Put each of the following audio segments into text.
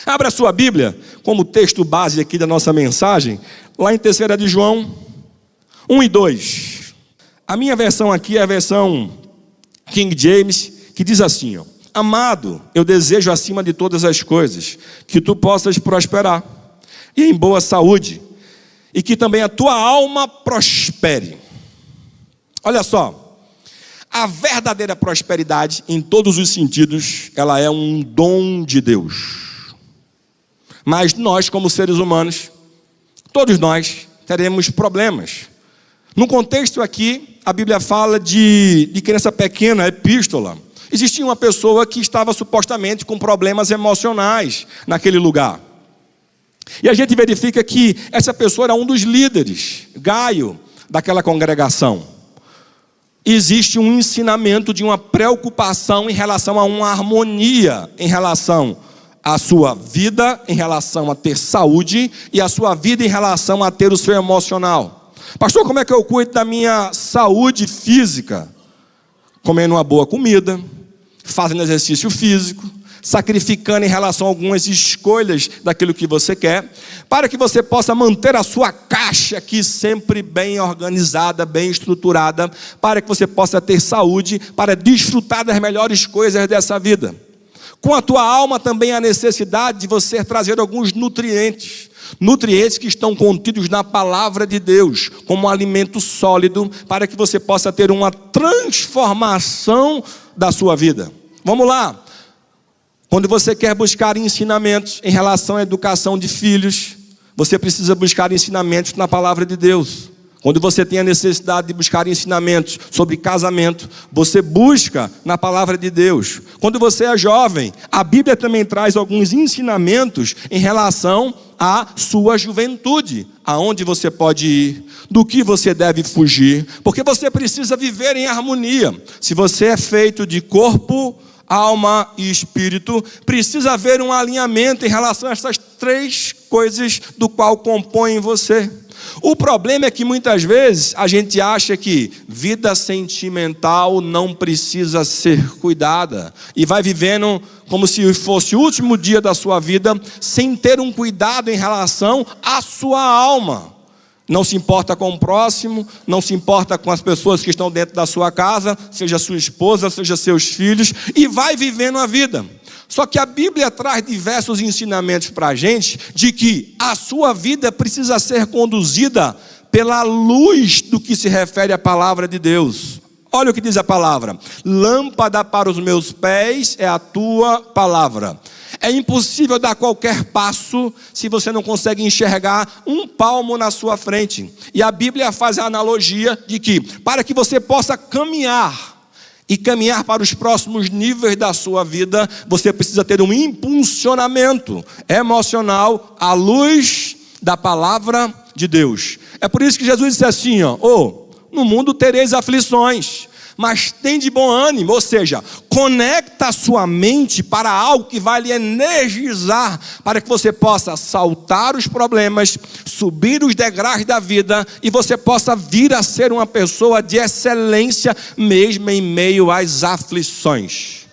Abra a sua Bíblia, como texto base aqui da nossa mensagem, lá em 3 de João 1 e 2. A minha versão aqui é a versão King James, que diz assim, ó: Amado, eu desejo acima de todas as coisas que tu possas prosperar e em boa saúde, e que também a tua alma prospere. Olha só, a verdadeira prosperidade em todos os sentidos, ela é um dom de Deus. Mas nós, como seres humanos, todos nós teremos problemas. No contexto aqui, a Bíblia fala de criança pequena, epístola. Existia uma pessoa que estava supostamente com problemas emocionais naquele lugar. E a gente verifica que essa pessoa era um dos líderes, Gaio, daquela congregação. Existe um ensinamento de uma preocupação em relação a uma harmonia, em relação à sua vida, em relação a ter saúde, e a sua vida em relação a ter o seu emocional. Pastor, como é que eu cuido da minha saúde física? Comendo uma boa comida, fazendo exercício físico, sacrificando em relação a algumas escolhas daquilo que você quer, para que você possa manter a sua caixa aqui sempre bem organizada, bem estruturada, para que você possa ter saúde, para desfrutar das melhores coisas dessa vida. Com a tua alma também há necessidade de você trazer alguns nutrientes que estão contidos na palavra de Deus, como um alimento sólido, para que você possa ter uma transformação da sua vida. Vamos lá. Quando você quer buscar ensinamentos em relação à educação de filhos, você precisa buscar ensinamentos na palavra de Deus. Quando você tem a necessidade de buscar ensinamentos sobre casamento, você busca na palavra de Deus. Quando você é jovem, a Bíblia também traz alguns ensinamentos em relação à sua juventude. Aonde você pode ir, do que você deve fugir, porque você precisa viver em harmonia. Se você é feito de corpo, alma e espírito, precisa haver um alinhamento em relação a essas três coisas do qual compõem você. O problema é que muitas vezes a gente acha que vida sentimental não precisa ser cuidada e vai vivendo como se fosse o último dia da sua vida, sem ter um cuidado em relação à sua alma. Não se importa com o próximo, não se importa com as pessoas que estão dentro da sua casa, seja sua esposa, seja seus filhos, e vai vivendo a vida. Só que a Bíblia traz diversos ensinamentos para a gente, de que a sua vida precisa ser conduzida pela luz do que se refere à palavra de Deus. Olha o que diz a palavra: lâmpada para os meus pés é a tua palavra. É impossível dar qualquer passo se você não consegue enxergar um palmo na sua frente. E a Bíblia faz a analogia de que, para que você possa caminhar para os próximos níveis da sua vida, você precisa ter um impulsionamento emocional à luz da palavra de Deus. É por isso que Jesus disse assim, no mundo tereis aflições, mas tem de bom ânimo, ou seja, conecta a sua mente para algo que vai lhe energizar, para que você possa saltar os problemas, subir os degraus da vida, e você possa vir a ser uma pessoa de excelência, mesmo em meio às aflições.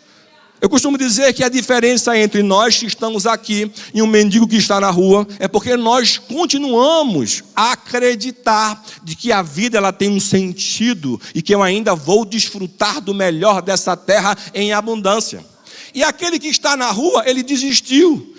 Eu costumo dizer que a diferença entre nós que estamos aqui e um mendigo que está na rua é porque nós continuamos a acreditar de que a vida ela tem um sentido e que eu ainda vou desfrutar do melhor dessa terra em abundância. E aquele que está na rua, ele desistiu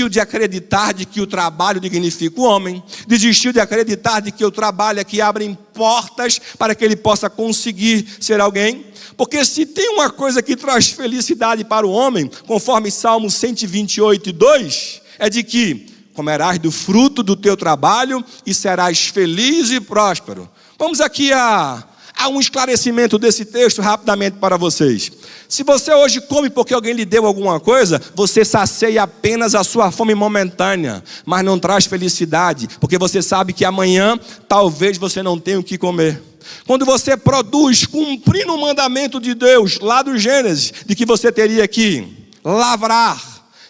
de acreditar de que o trabalho dignifica o homem, desistiu de acreditar de que o trabalho é que abre portas para que ele possa conseguir ser alguém. Porque se tem uma coisa que traz felicidade para o homem, conforme Salmo 128:2, é de que comerás do fruto do teu trabalho e serás feliz e próspero. Vamos aqui a um esclarecimento desse texto rapidamente para vocês. Se você hoje come porque alguém lhe deu alguma coisa, você sacia apenas a sua fome momentânea, mas não traz felicidade, porque você sabe que amanhã talvez você não tenha o que comer. Quando você produz, cumprindo o mandamento de Deus, lá do Gênesis, de que você teria que lavrar,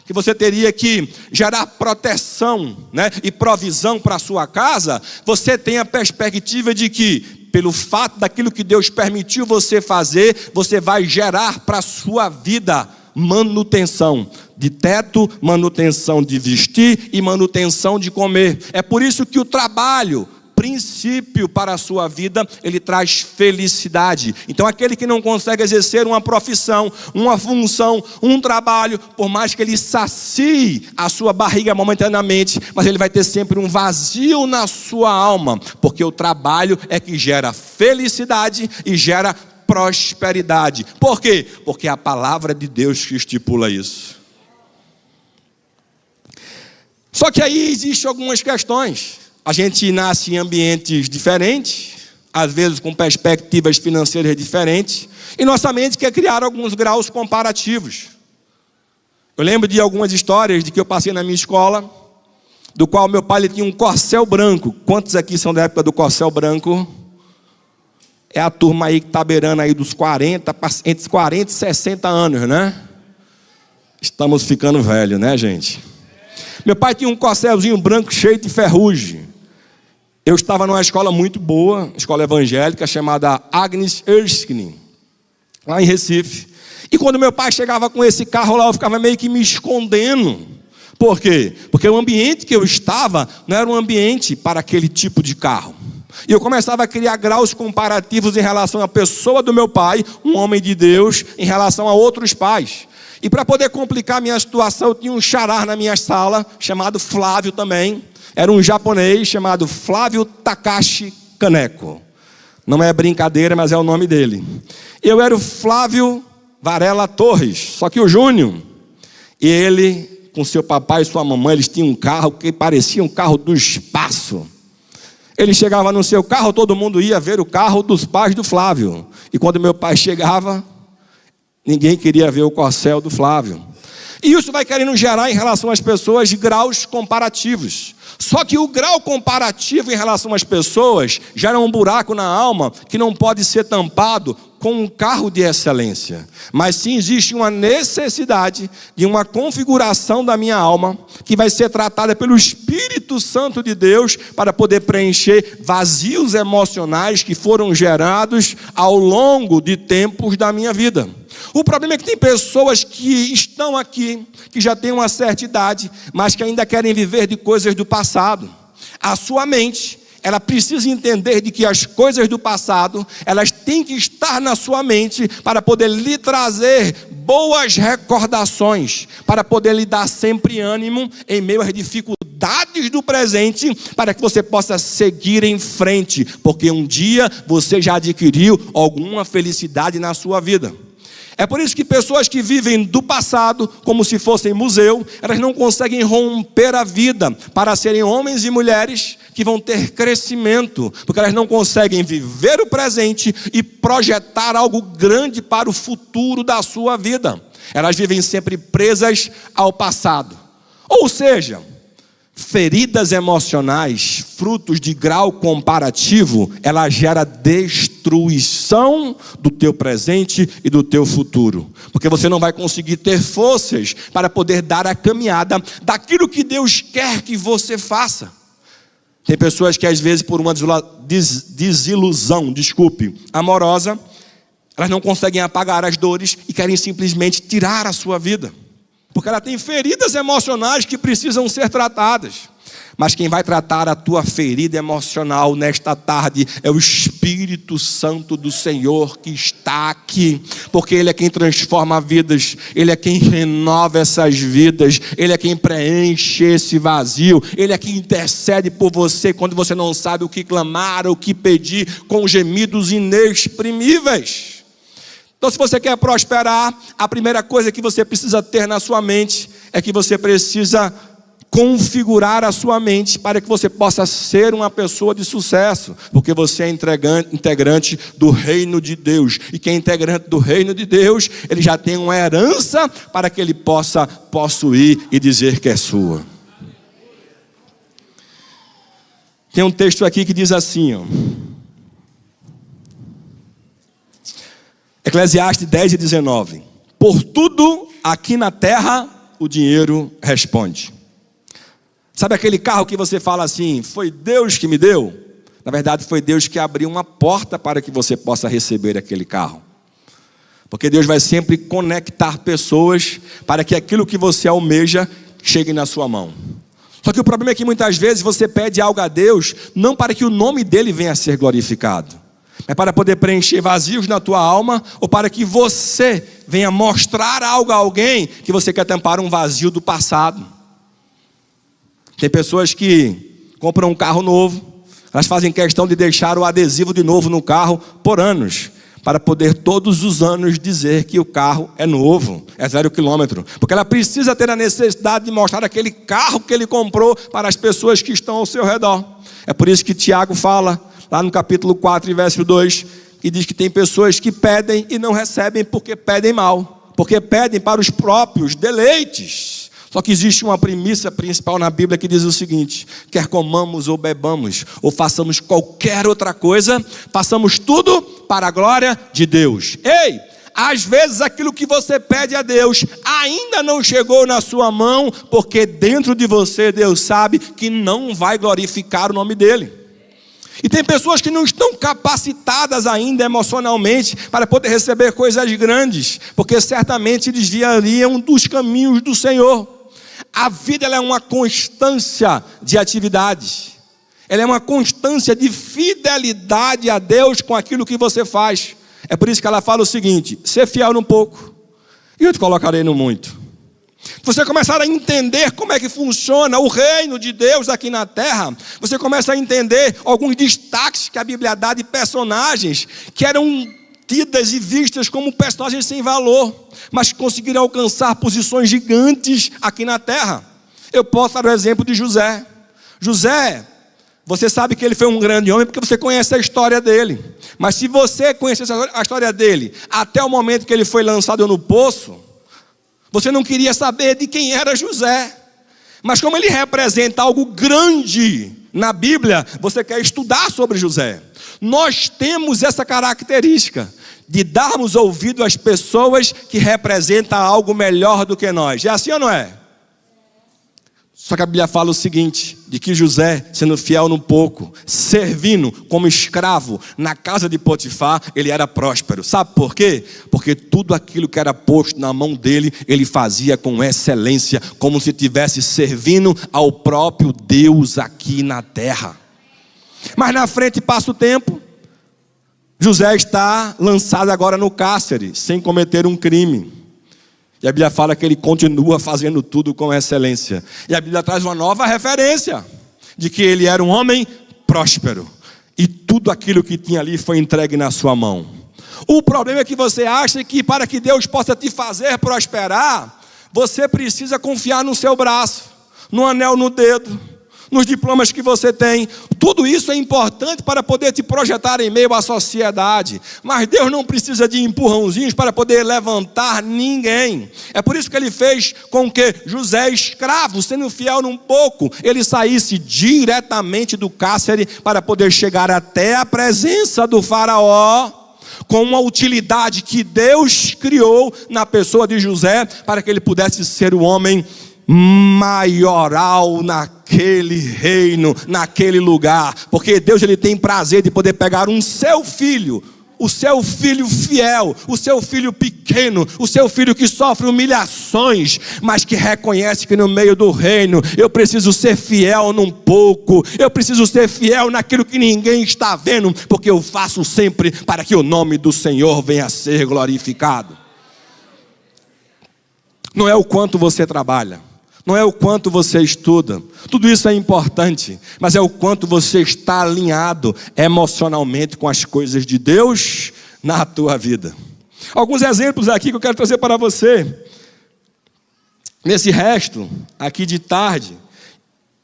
que você teria que gerar proteção, e provisão para a sua casa, você tem a perspectiva de que, pelo fato daquilo que Deus permitiu você fazer, você vai gerar para a sua vida manutenção de teto, manutenção de vestir e manutenção de comer. É por isso que o trabalho, princípio para a sua vida, ele traz felicidade. Então aquele que não consegue exercer uma profissão, uma função, um trabalho, por mais que ele sacie a sua barriga momentaneamente, mas ele vai ter sempre um vazio na sua alma, porque o trabalho é que gera felicidade e gera prosperidade. Por quê? Porque é a palavra de Deus que estipula isso. Só que aí existem algumas questões. A gente nasce em ambientes diferentes, às vezes com perspectivas financeiras diferentes, e nossa mente quer criar alguns graus comparativos. Eu lembro de algumas histórias de que eu passei na minha escola, do qual meu pai ele tinha um corcel branco. Quantos aqui são da época do corcel branco? É a turma aí que está beirando aí dos 40, entre 40 e 60 anos, né? Estamos ficando velhos, né, gente? Meu pai tinha um corcelzinho branco cheio de ferrugem. Eu estava numa escola muito boa, escola evangélica, chamada Agnes Erskine, lá em Recife. E quando meu pai chegava com esse carro lá, eu ficava meio que me escondendo. Por quê? Porque o ambiente que eu estava não era um ambiente para aquele tipo de carro. E eu começava a criar graus comparativos em relação à pessoa do meu pai, um homem de Deus, em relação a outros pais. E para poder complicar a minha situação, eu tinha um xará na minha sala, chamado Flávio também. Era um japonês chamado Flávio Takashi Kaneko. Não é brincadeira, mas é o nome dele. Eu era o Flávio Varela Torres, só que o Júnior. E ele, com seu papai e sua mamãe, eles tinham um carro que parecia um carro do espaço. Ele chegava no seu carro, todo mundo ia ver o carro dos pais do Flávio. E quando meu pai chegava, ninguém queria ver o corcel do Flávio. E isso vai querendo gerar em relação às pessoas graus comparativos. Só que o grau comparativo em relação às pessoas gera um buraco na alma que não pode ser tampado com um carro de excelência. Mas sim existe uma necessidade de uma configuração da minha alma que vai ser tratada pelo Espírito Santo de Deus para poder preencher vazios emocionais que foram gerados ao longo de tempos da minha vida. O problema é que tem pessoas que estão aqui, que já têm uma certa idade, mas que ainda querem viver de coisas do passado. A sua mente, ela precisa entender de que as coisas do passado, elas têm que estar na sua mente para poder lhe trazer boas recordações, para poder lhe dar sempre ânimo em meio às dificuldades do presente, para que você possa seguir em frente, porque um dia você já adquiriu alguma felicidade na sua vida. É por isso que pessoas que vivem do passado, como se fossem museu, elas não conseguem romper a vida para serem homens e mulheres que vão ter crescimento, porque elas não conseguem viver o presente e projetar algo grande para o futuro da sua vida. Elas vivem sempre presas ao passado. Ou seja, feridas emocionais, frutos de grau comparativo, ela gera destruição do teu presente e do teu futuro. Porque você não vai conseguir ter forças para poder dar a caminhada daquilo que Deus quer que você faça. Tem pessoas que às vezes por uma desilusão, amorosa, elas não conseguem apagar as dores e querem simplesmente tirar a sua vida. Porque ela tem feridas emocionais que precisam ser tratadas. Mas quem vai tratar a tua ferida emocional nesta tarde é o Espírito Santo do Senhor que está aqui. Porque Ele é quem transforma vidas, Ele é quem renova essas vidas, Ele é quem preenche esse vazio, Ele é quem intercede por você quando você não sabe o que clamar, o que pedir, com gemidos inexprimíveis. Então, se você quer prosperar, a primeira coisa que você precisa ter na sua mente é que você precisa configurar a sua mente para que você possa ser uma pessoa de sucesso, porque você é integrante do reino de Deus, e quem é integrante do reino de Deus, ele já tem uma herança para que ele possa possuir e dizer que é sua. Tem um texto aqui que diz assim, ó. Eclesiastes 10:19. Por tudo aqui na terra o dinheiro responde. Sabe aquele carro que você fala assim, foi Deus que me deu? Na verdade foi Deus que abriu uma porta para que você possa receber aquele carro. Porque Deus vai sempre conectar pessoas para que aquilo que você almeja chegue na sua mão. Só que o problema é que muitas vezes você pede algo a Deus, não para que o nome dele venha a ser glorificado, mas para poder preencher vazios na tua alma, ou para que você venha mostrar algo a alguém que você quer tampar um vazio do passado. Tem pessoas que compram um carro novo, elas fazem questão de deixar o adesivo de novo no carro por anos, para poder todos os anos dizer que o carro é novo, é 0 quilômetro. Porque ela precisa ter a necessidade de mostrar aquele carro que ele comprou para as pessoas que estão ao seu redor. É por isso que Tiago fala, lá no capítulo 4, verso 2, que diz que tem pessoas que pedem e não recebem porque pedem mal, porque pedem para os próprios deleites. Só que existe uma premissa principal na Bíblia que diz o seguinte: quer comamos ou bebamos, ou façamos qualquer outra coisa, façamos tudo para a glória de Deus. Ei, às vezes aquilo que você pede a Deus ainda não chegou na sua mão, porque dentro de você Deus sabe que não vai glorificar o nome dele. E tem pessoas que não estão capacitadas ainda emocionalmente para poder receber coisas grandes, porque certamente desviariam dos caminhos do Senhor. A vida, ela é uma constância de atividades. Ela é uma constância de fidelidade a Deus com aquilo que você faz. É por isso que ela fala o seguinte: ser fiel no pouco, e eu te colocarei no muito. Se você começar a entender como é que funciona o reino de Deus aqui na terra, você começa a entender alguns destaques que a Bíblia dá de personagens que eram tidas e vistas como personagens sem valor, mas que conseguiram alcançar posições gigantes aqui na terra. Eu posso dar o exemplo de José. José, você sabe que ele foi um grande homem porque você conhece a história dele. Mas se você conhecesse a história dele até o momento que ele foi lançado no poço, você não queria saber de quem era José. Mas como ele representa algo grande na Bíblia, você quer estudar sobre José. Nós temos essa característica de darmos ouvido às pessoas que representam algo melhor do que nós. É assim ou não é? Só que a Bíblia fala o seguinte, de que José, sendo fiel no pouco, servindo como escravo na casa de Potifar, ele era próspero. Sabe por quê? Porque tudo aquilo que era posto na mão dele, ele fazia com excelência, como se estivesse servindo ao próprio Deus aqui na terra. Mas na frente passa o tempo, José está lançado agora no cárcere, sem cometer um crime. E a Bíblia fala que ele continua fazendo tudo com excelência. E a Bíblia traz uma nova referência, de que ele era um homem próspero. E tudo aquilo que tinha ali foi entregue na sua mão. O problema é que você acha que para que Deus possa te fazer prosperar, você precisa confiar no seu braço, no anel no dedo, nos diplomas que você tem. Tudo isso é importante para poder te projetar em meio à sociedade. Mas Deus não precisa de empurrãozinhos para poder levantar ninguém. É por isso que ele fez com que José, escravo, sendo fiel num pouco, ele saísse diretamente do cárcere para poder chegar até a presença do faraó, com uma utilidade que Deus criou na pessoa de José, para que ele pudesse ser o homem maioral naquele reino, naquele lugar. Porque Deus, ele tem prazer de poder pegar o seu filho fiel, o seu filho pequeno, o seu filho que sofre humilhações, mas que reconhece que no meio do reino eu preciso ser fiel num pouco, eu preciso ser fiel naquilo que ninguém está vendo, porque eu faço sempre para que o nome do Senhor venha a ser glorificado. Não é o quanto você trabalha, não é o quanto você estuda, tudo isso é importante, mas é o quanto você está alinhado emocionalmente com as coisas de Deus na tua vida. Alguns exemplos aqui que eu quero trazer para você. Nesse resto aqui de tarde,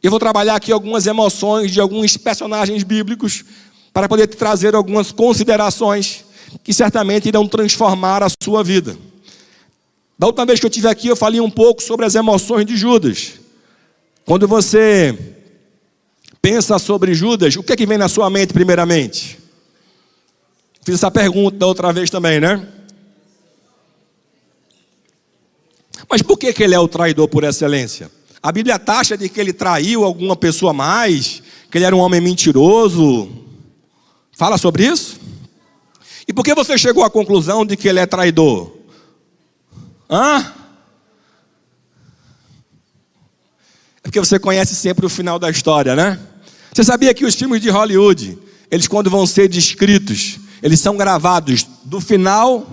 eu vou trabalhar aqui algumas emoções de alguns personagens bíblicos, para poder te trazer algumas considerações que certamente irão transformar a sua vida. Da última vez que eu estive aqui, eu falei um pouco sobre as emoções de Judas. Quando você pensa sobre Judas, o que é que vem na sua mente primeiramente? Fiz essa pergunta da outra vez também, né? Mas por que ele é o traidor por excelência? A Bíblia taxa de que ele traiu alguma pessoa a mais, que ele era um homem mentiroso. Fala sobre isso? E por que você chegou à conclusão de que ele é traidor? É porque você conhece sempre o final da história, né? Você sabia que os filmes de Hollywood, eles quando vão ser descritos, eles são gravados do final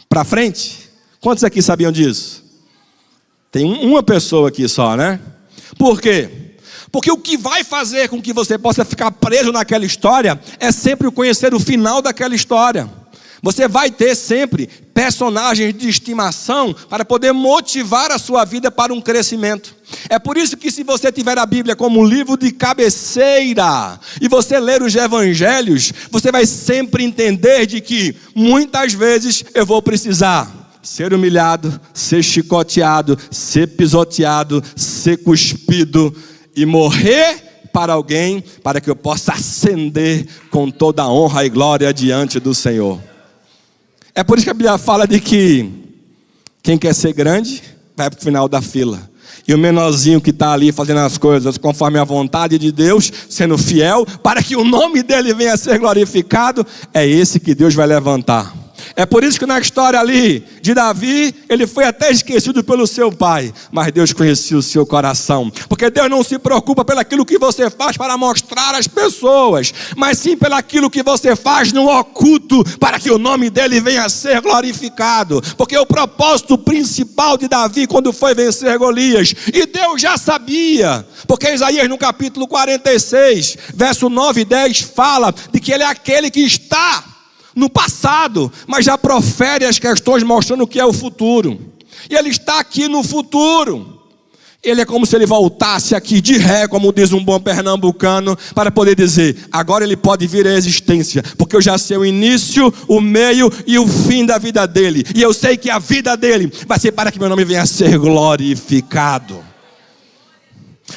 para frente? Quantos aqui sabiam disso? Tem uma pessoa aqui só, né? Por quê? Porque o que vai fazer com que você possa ficar preso naquela história é sempre o conhecer o final daquela história. Você vai ter sempre personagens de estimação para poder motivar a sua vida para um crescimento. É por isso que se você tiver a Bíblia como um livro de cabeceira e você ler os evangelhos, você vai sempre entender de que muitas vezes eu vou precisar ser humilhado, ser chicoteado, ser pisoteado, ser cuspido e morrer para alguém, para que eu possa ascender com toda a honra e glória diante do Senhor. É por isso que a Bíblia fala de que quem quer ser grande, vai para o final da fila. E o menorzinho que está ali fazendo as coisas conforme a vontade de Deus, sendo fiel, para que o nome dele venha a ser glorificado, é esse que Deus vai levantar. É por isso que na história ali de Davi, ele foi até esquecido pelo seu pai, mas Deus conhecia o seu coração, porque Deus não se preocupa pelaquilo que você faz para mostrar às pessoas, mas sim pelaquilo que você faz no oculto, para que o nome dele venha a ser glorificado, porque o propósito principal de Davi quando foi vencer Golias, e Deus já sabia, porque Isaías no capítulo 46, verso 9 e 10 fala de que ele é aquele que está no passado, mas já profere as questões mostrando o que é o futuro. E ele está aqui no futuro. Ele é como se ele voltasse aqui de ré, como diz um bom pernambucano, para poder dizer, agora ele pode vir à existência, porque eu já sei o início, o meio e o fim da vida dele. E eu sei que a vida dele vai ser para que meu nome venha a ser glorificado.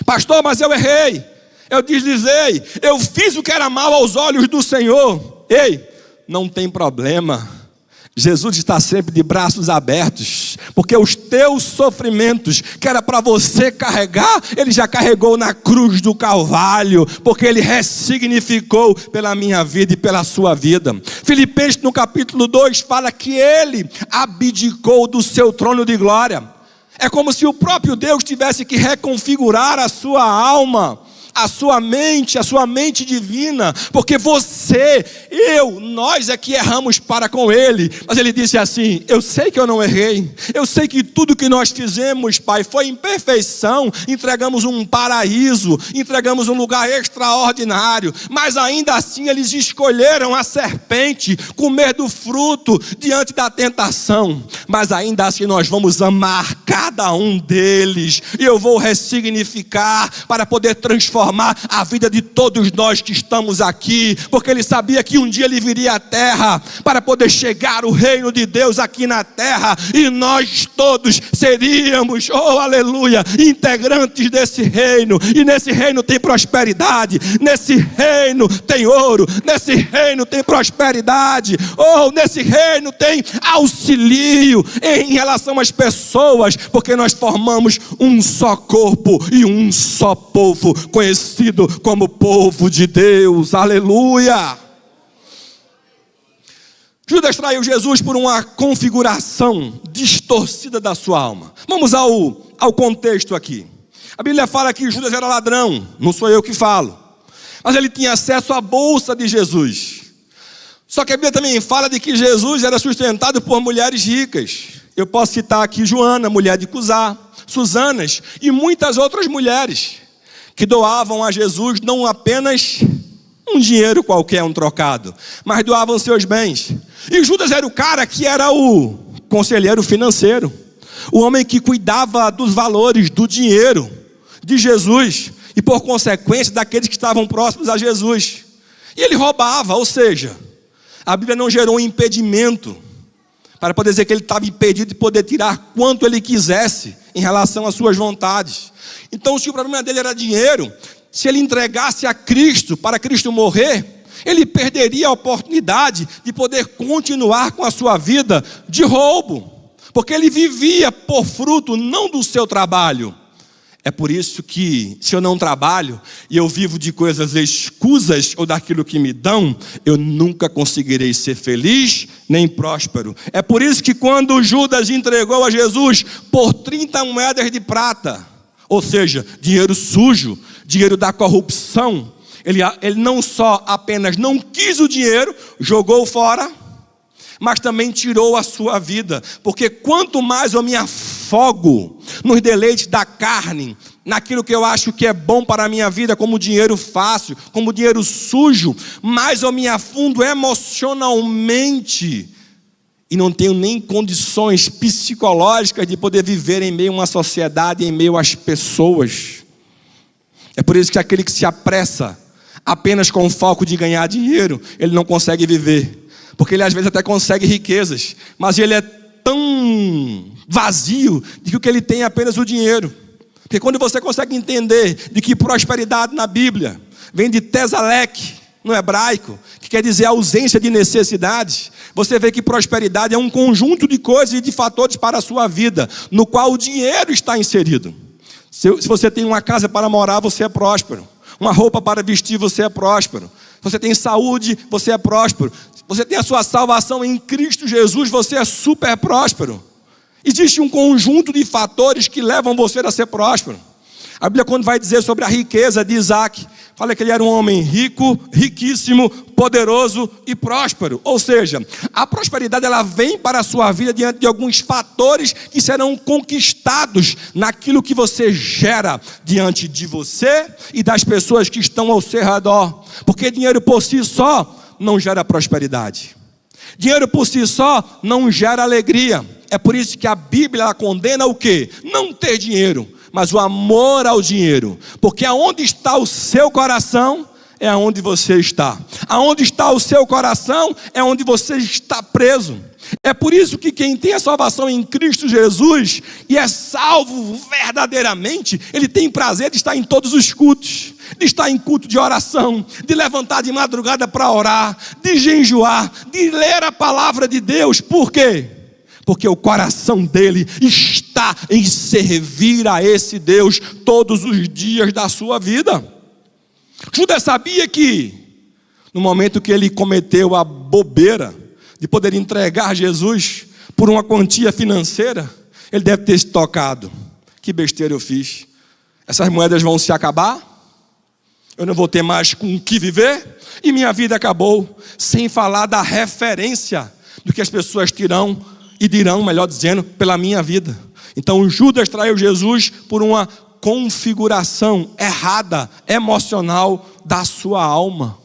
Pastor, mas eu errei, eu deslizei, eu fiz o que era mal aos olhos do Senhor. Ei, não tem problema, Jesus está sempre de braços abertos, porque os teus sofrimentos, que era para você carregar, Ele já carregou na cruz do Calvário, porque Ele ressignificou pela minha vida e pela sua vida. Filipenses no capítulo 2 fala que Ele abdicou do seu trono de glória. É como se o próprio Deus tivesse que reconfigurar a sua alma, a sua mente divina, porque você, nós é que erramos para com Ele, mas Ele disse assim, eu sei que eu não errei, eu sei que tudo que nós fizemos, Pai, foi imperfeição, entregamos um paraíso, entregamos um lugar extraordinário, mas ainda assim eles escolheram a serpente, comer do fruto diante da tentação, mas ainda assim nós vamos amar cada um deles, e eu vou ressignificar para poder transformar a vida de todos nós que estamos aqui, porque Ele sabia que um dia Ele viria à terra para poder chegar o reino de Deus aqui na terra, e nós todos seríamos, oh aleluia, integrantes desse reino, e nesse reino tem prosperidade, nesse reino tem ouro, nesse reino tem prosperidade, oh, nesse reino tem auxílio em relação às pessoas, porque nós formamos um só corpo e um só povo, conhecido como povo de Deus, aleluia. Judas traiu Jesus por uma configuração distorcida da sua alma. Vamos ao contexto aqui. A Bíblia fala que Judas era ladrão, não sou eu que falo, mas ele tinha acesso à bolsa de Jesus. Só que a Bíblia também fala de que Jesus era sustentado por mulheres ricas. Eu posso citar aqui Joana, mulher de Cusá, Susanas e muitas outras mulheres que doavam a Jesus não apenas um dinheiro qualquer, um trocado, mas doavam seus bens. E Judas era o cara que era o conselheiro financeiro, o homem que cuidava dos valores do dinheiro de Jesus e por consequência daqueles que estavam próximos a Jesus. E ele roubava, ou seja, a Bíblia não gerou um impedimento para poder dizer que ele estava impedido de poder tirar quanto ele quisesse em relação às suas vontades. Então, se o problema dele era dinheiro, se ele entregasse a Cristo para Cristo morrer, ele perderia a oportunidade de poder continuar com a sua vida de roubo, porque ele vivia por fruto não do seu trabalho, É por isso que, se eu não trabalho e eu vivo de coisas escusas ou daquilo que me dão, eu nunca conseguirei ser feliz nem próspero. É por isso que quando Judas entregou a Jesus por 30 moedas de prata, ou seja, dinheiro sujo, dinheiro da corrupção, ele não só apenas não quis o dinheiro, jogou fora, mas também tirou a sua vida. Porque quanto mais eu me afogo nos deleites da carne, naquilo que eu acho que é bom para a minha vida, como dinheiro fácil, como dinheiro sujo, mais eu me afundo emocionalmente e não tenho nem condições psicológicas de poder viver em meio a uma sociedade, em meio às pessoas. É por isso que aquele que se apressa apenas com o foco de ganhar dinheiro, ele não consegue viver. Porque ele às vezes até consegue riquezas, mas ele é tão vazio de que o que ele tem é apenas o dinheiro. Porque quando você consegue entender de que prosperidade na Bíblia vem de Tesalec, no hebraico, que quer dizer ausência de necessidades, você vê que prosperidade é um conjunto de coisas e de fatores para a sua vida, no qual o dinheiro está inserido. Se você tem uma casa para morar, você é próspero. Uma roupa para vestir, você é próspero. Se você tem saúde, você é próspero. Se você tem a sua salvação em Cristo Jesus, você é super próspero. Existe um conjunto de fatores que levam você a ser próspero. A Bíblia, quando vai dizer sobre a riqueza de Isaac, fala que ele era um homem rico, riquíssimo, poderoso e próspero. Ou seja, a prosperidade ela vem para a sua vida diante de alguns fatores que serão conquistados naquilo que você gera diante de você e das pessoas que estão ao seu redor. Porque dinheiro por si só não gera prosperidade. Dinheiro por si só não gera alegria. É por isso que a Bíblia ela condena o quê? Não ter dinheiro, mas o amor ao dinheiro. Porque aonde está o seu coração, é aonde você está. Aonde está o seu coração, é onde você está preso. É por isso que quem tem a salvação em Cristo Jesus e é salvo verdadeiramente, ele tem prazer de estar em todos os cultos, de estar em culto de oração, de levantar de madrugada para orar, de jejuar, de ler a palavra de Deus. Por quê? Porque o coração dele está em servir a esse Deus todos os dias da sua vida. Judas sabia que no momento que ele cometeu a bobeira de poder entregar Jesus por uma quantia financeira, ele deve ter se tocado. Que besteira eu fiz. Essas moedas vão se acabar, eu não vou ter mais com o que viver, e minha vida acabou. Sem falar da referência do que as pessoas dirão, melhor dizendo, pela minha vida. Então Judas traiu Jesus por uma configuração errada, emocional da sua alma.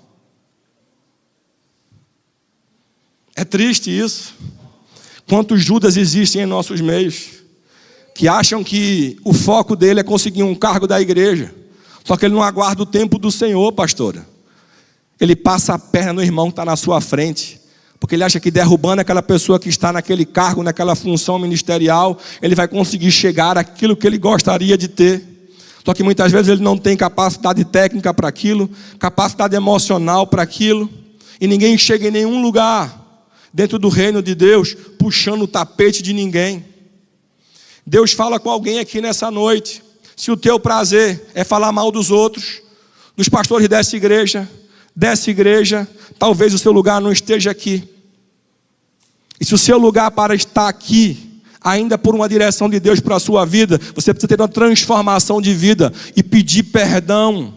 É triste isso. Quantos Judas existem em nossos meios, que acham que o foco dele é conseguir um cargo da igreja, só que ele não aguarda o tempo do Senhor, pastora. Ele passa a perna no irmão que está na sua frente, porque ele acha que derrubando aquela pessoa que está naquele cargo, naquela função ministerial, ele vai conseguir chegar àquilo que ele gostaria de ter. Só que muitas vezes ele não tem capacidade técnica para aquilo, capacidade emocional para aquilo, e ninguém chega em nenhum lugar dentro do reino de Deus puxando o tapete de ninguém. Deus fala com alguém aqui nessa noite. Se o teu prazer é falar mal dos outros, dos pastores dessa igreja, talvez o seu lugar não esteja aqui. E se o seu lugar para estar aqui, ainda por uma direção de Deus para a sua vida, você precisa ter uma transformação de vida e pedir perdão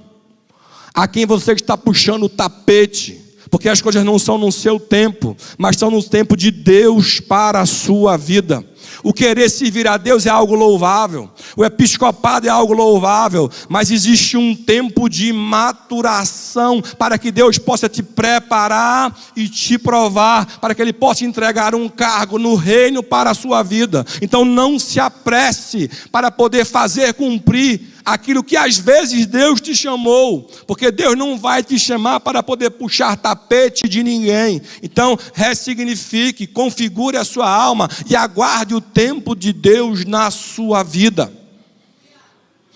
a quem você está puxando o tapete, porque as coisas não são no seu tempo, mas são no tempo de Deus para a sua vida. O querer servir a Deus é algo louvável, o episcopado é algo louvável, mas existe um tempo de maturação para que Deus possa te preparar e te provar, para que Ele possa entregar um cargo no reino para a sua vida. Então não se apresse para poder fazer cumprir aquilo que às vezes Deus te chamou, porque Deus não vai te chamar para poder puxar tapete de ninguém. Então ressignifique, configure a sua alma e aguarde o tempo de Deus na sua vida.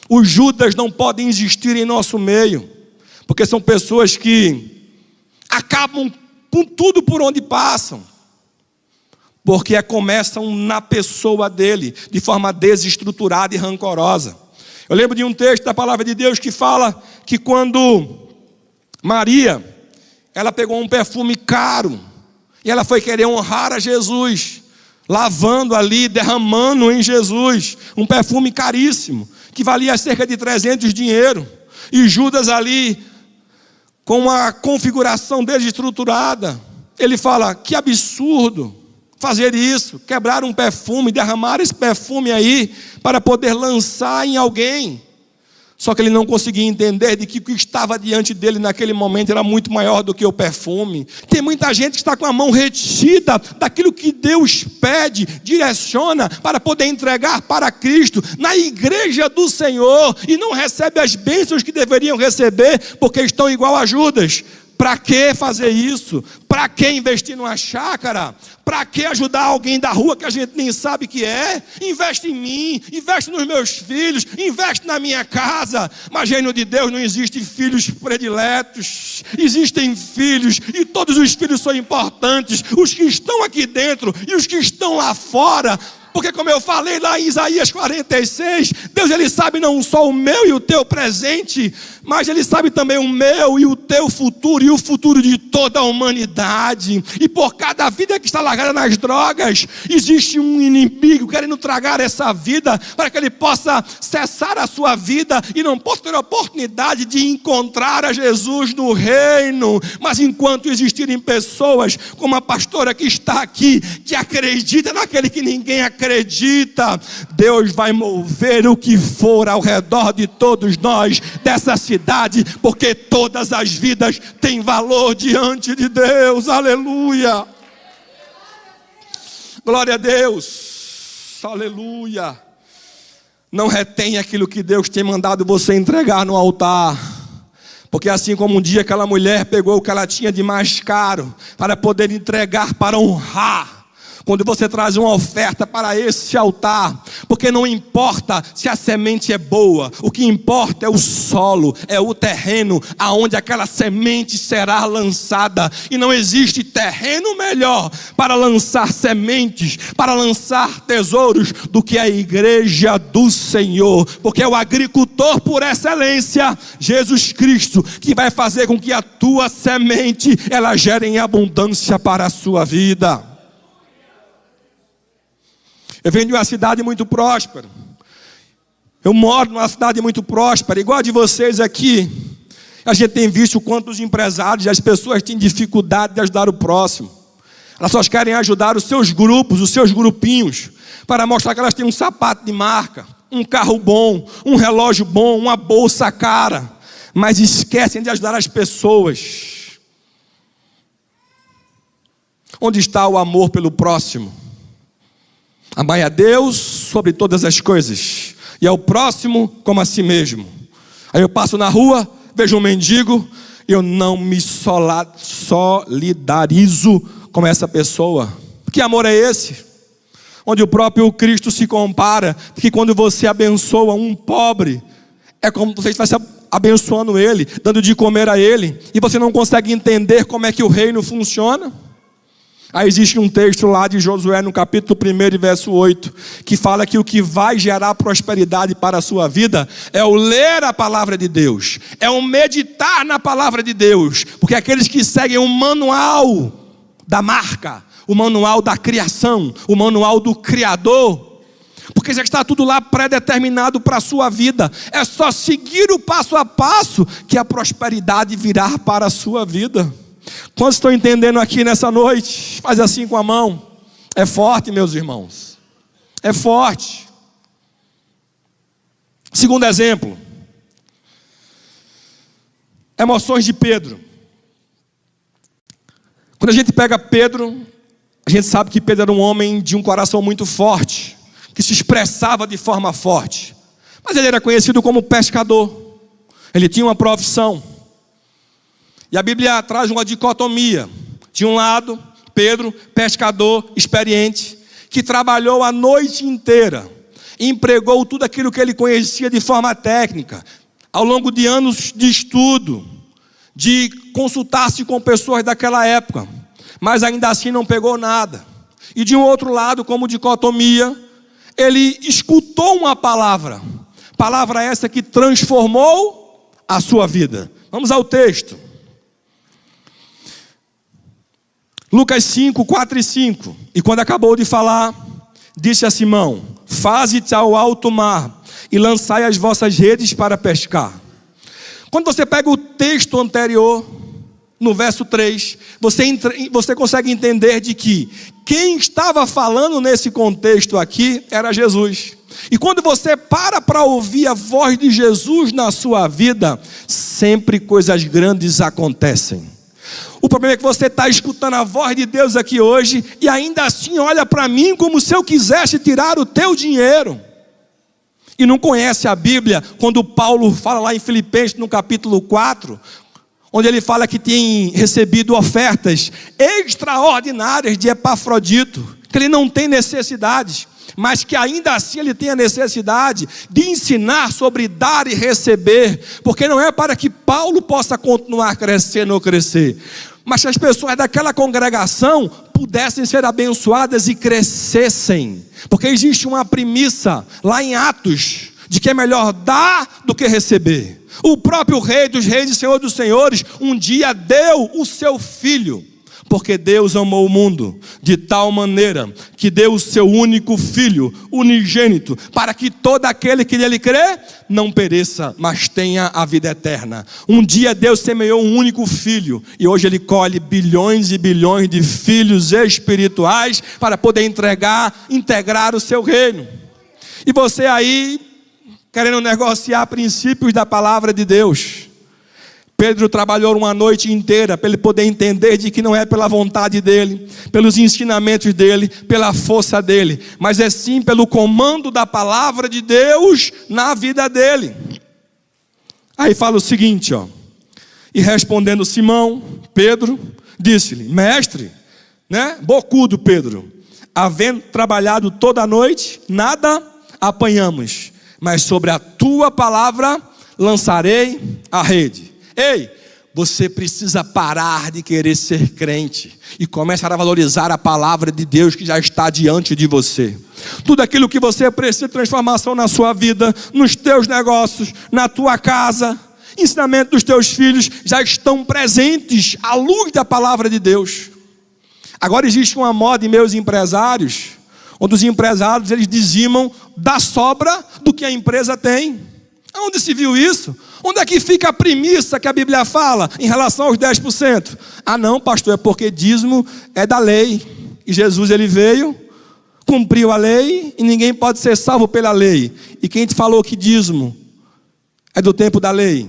Os Judas não podem existir em nosso meio, porque são pessoas que acabam com tudo por onde passam, porque começam na pessoa dele, de forma desestruturada e rancorosa. Eu lembro de um texto da palavra de Deus que fala que quando Maria, ela pegou um perfume caro, e ela foi querer honrar a Jesus, lavando ali, derramando em Jesus, um perfume caríssimo, que valia cerca de 300 dinheiro, e Judas ali, com a configuração dele estruturada, ele fala, que absurdo fazer isso, quebrar um perfume, derramar esse perfume aí, para poder lançar em alguém. Só que ele não conseguia entender de que o que estava diante dele naquele momento era muito maior do que o perfume. Tem muita gente que está com a mão retida daquilo que Deus pede, direciona para poder entregar para Cristo na igreja do Senhor e não recebe as bênçãos que deveriam receber porque estão igual a Judas. Para que fazer isso? Para que investir numa chácara? Para que ajudar alguém da rua que a gente nem sabe que é? Investe em mim, investe nos meus filhos, investe na minha casa. Mas reino de Deus não existe filhos prediletos. Existem filhos e todos os filhos são importantes. Os que estão aqui dentro e os que estão lá fora. Porque como eu falei lá em Isaías 46, Deus ele sabe não só o meu e o teu presente, mas ele sabe também o meu e o teu futuro e o futuro de toda a humanidade. E por cada vida que está largada nas drogas, existe um inimigo querendo tragar essa vida para que ele possa cessar a sua vida e não possa ter a oportunidade de encontrar a Jesus no reino. Mas enquanto existirem pessoas como a pastora que está aqui, que acredita naquele que ninguém acredita, Deus vai mover o que for ao redor de todos nós dessa cidade, porque todas as vidas têm valor diante de Deus. Aleluia, glória a Deus, aleluia. Não retém aquilo que Deus tem mandado você entregar no altar, porque assim como um dia aquela mulher pegou o que ela tinha de mais caro para poder entregar para honrar, quando você traz uma oferta para esse altar, porque não importa se a semente é boa, o que importa é o solo, é o terreno aonde aquela semente será lançada, e não existe terreno melhor para lançar sementes, para lançar tesouros, do que a igreja do Senhor, porque é o agricultor por excelência, Jesus Cristo, que vai fazer com que a tua semente, ela gere em abundância para a sua vida. Eu venho de uma cidade muito próspera. Eu moro numa cidade muito próspera, igual a de vocês aqui. A gente tem visto quantos empresários e as pessoas têm dificuldade de ajudar o próximo. Elas só querem ajudar os seus grupos, os seus grupinhos, para mostrar que elas têm um sapato de marca, um carro bom, um relógio bom, uma bolsa cara, mas esquecem de ajudar as pessoas. Onde está o amor pelo próximo? Amai a Deus sobre todas as coisas, e ao próximo como a si mesmo. Aí eu passo na rua, vejo um mendigo, eu não me solidarizo com essa pessoa. Que amor é esse? Onde o próprio Cristo se compara, que quando você abençoa um pobre, é como se você estivesse abençoando ele, dando de comer a ele, e você não consegue entender como é que o reino funciona. Aí existe um texto lá de Josué no capítulo 1 e verso 8, que fala que o que vai gerar prosperidade para a sua vida é o ler a palavra de Deus, é o meditar na palavra de Deus, porque aqueles que seguem o manual da marca, o manual da criação, o manual do Criador, porque já está tudo lá pré-determinado para a sua vida, é só seguir o passo a passo que a prosperidade virá para a sua vida. Quantos estão entendendo aqui nessa noite? Faz assim com a mão. É forte, meus irmãos. É forte. Segundo exemplo. Emoções de Pedro. Quando a gente pega Pedro, a gente sabe que Pedro era um homem de um coração muito forte, que se expressava de forma forte. Mas ele era conhecido como pescador. Ele tinha uma profissão. E a Bíblia traz uma dicotomia. De um lado, Pedro, pescador experiente, que trabalhou a noite inteira, empregou tudo aquilo que ele conhecia de forma técnica, ao longo de anos de estudo, de consultar-se com pessoas daquela época, mas ainda assim não pegou nada. E de um outro lado, como dicotomia, ele escutou uma palavra, Palavra essa que transformou a sua vida. Vamos ao texto. Lucas 5, 4 e 5. E quando acabou de falar, disse a Simão: faze-te ao alto mar e lançai as vossas redes para pescar. Quando você pega o texto anterior, no verso 3, você consegue entender de que quem estava falando nesse contexto aqui era Jesus. E quando você para ouvir a voz de Jesus na sua vida, sempre coisas grandes acontecem. O problema é que você está escutando a voz de Deus aqui hoje e ainda assim olha para mim como se eu quisesse tirar o teu dinheiro. E não conhece a Bíblia, quando Paulo fala lá em Filipenses no capítulo 4, onde ele fala que tem recebido ofertas extraordinárias de Epafrodito, que ele não tem necessidades, mas que ainda assim ele tem a necessidade de ensinar sobre dar e receber, porque não é para que Paulo possa continuar crescendo ou crescer, mas que as pessoas daquela congregação pudessem ser abençoadas e crescessem, porque existe uma premissa lá em Atos, de que é melhor dar do que receber. O próprio Rei dos Reis e Senhor dos Senhores um dia deu o seu Filho, porque Deus amou o mundo de tal maneira que deu o seu único Filho, unigênito, para que todo aquele que nele crê não pereça, mas tenha a vida eterna. Um dia Deus semeou um único filho, e hoje Ele colhe bilhões e bilhões de filhos espirituais para poder integrar o seu reino. E você aí querendo negociar princípios da palavra de Deus. Pedro trabalhou uma noite inteira para ele poder entender de que não é pela vontade dele, pelos ensinamentos dele, pela força dele, mas é sim pelo comando da palavra de Deus na vida dele. Aí fala o seguinte, e respondendo Simão, Pedro, disse-lhe: mestre, bocudo Pedro, havendo trabalhado toda a noite, nada apanhamos, mas sobre a tua palavra lançarei a rede. Ei, você precisa parar de querer ser crente e começar a valorizar a palavra de Deus que já está diante de você. Tudo aquilo que você precisa de transformação na sua vida, nos teus negócios, na tua casa, ensinamento dos teus filhos, já estão presentes à luz da palavra de Deus. Agora existe uma moda em meus empresários, onde os empresários eles dizimam da sobra do que a empresa tem. Onde se viu isso? Onde é que fica a premissa que a Bíblia fala em relação aos 10%? Ah não, pastor, é porque dízimo é da lei. E Jesus ele veio, cumpriu a lei e ninguém pode ser salvo pela lei. E quem te falou que dízimo é do tempo da lei?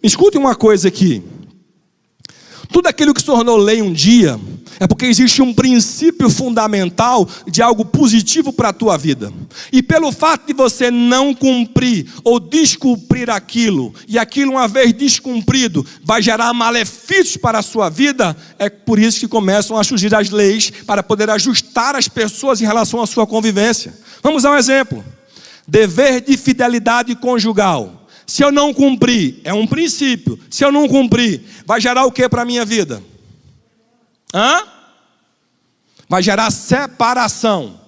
Me escute uma coisa aqui. Tudo aquilo que se tornou lei um dia é porque existe um princípio fundamental de algo positivo para a tua vida. E pelo fato de você não cumprir ou descumprir aquilo, e aquilo uma vez descumprido vai gerar malefícios para a sua vida, é por isso que começam a surgir as leis para poder ajustar as pessoas em relação à sua convivência. Vamos a um exemplo. Dever de fidelidade conjugal. Se eu não cumprir, é um princípio. Se eu não cumprir, vai gerar o que para a minha vida? Vai gerar separação.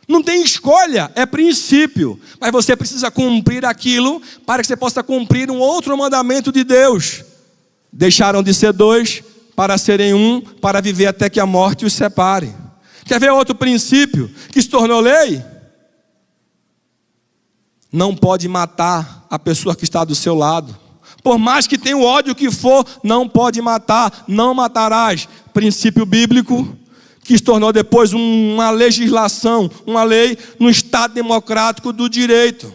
Não tem escolha, é princípio. Mas você precisa cumprir aquilo para que você possa cumprir um outro mandamento de Deus. Deixaram de ser dois para serem um, para viver até que a morte os separe. Quer ver outro princípio que se tornou lei? Não pode matar a pessoa que está do seu lado. Por mais que tenha o ódio que for, não pode matar, não matarás. Princípio bíblico que se tornou depois uma legislação, uma lei no Estado democrático do direito.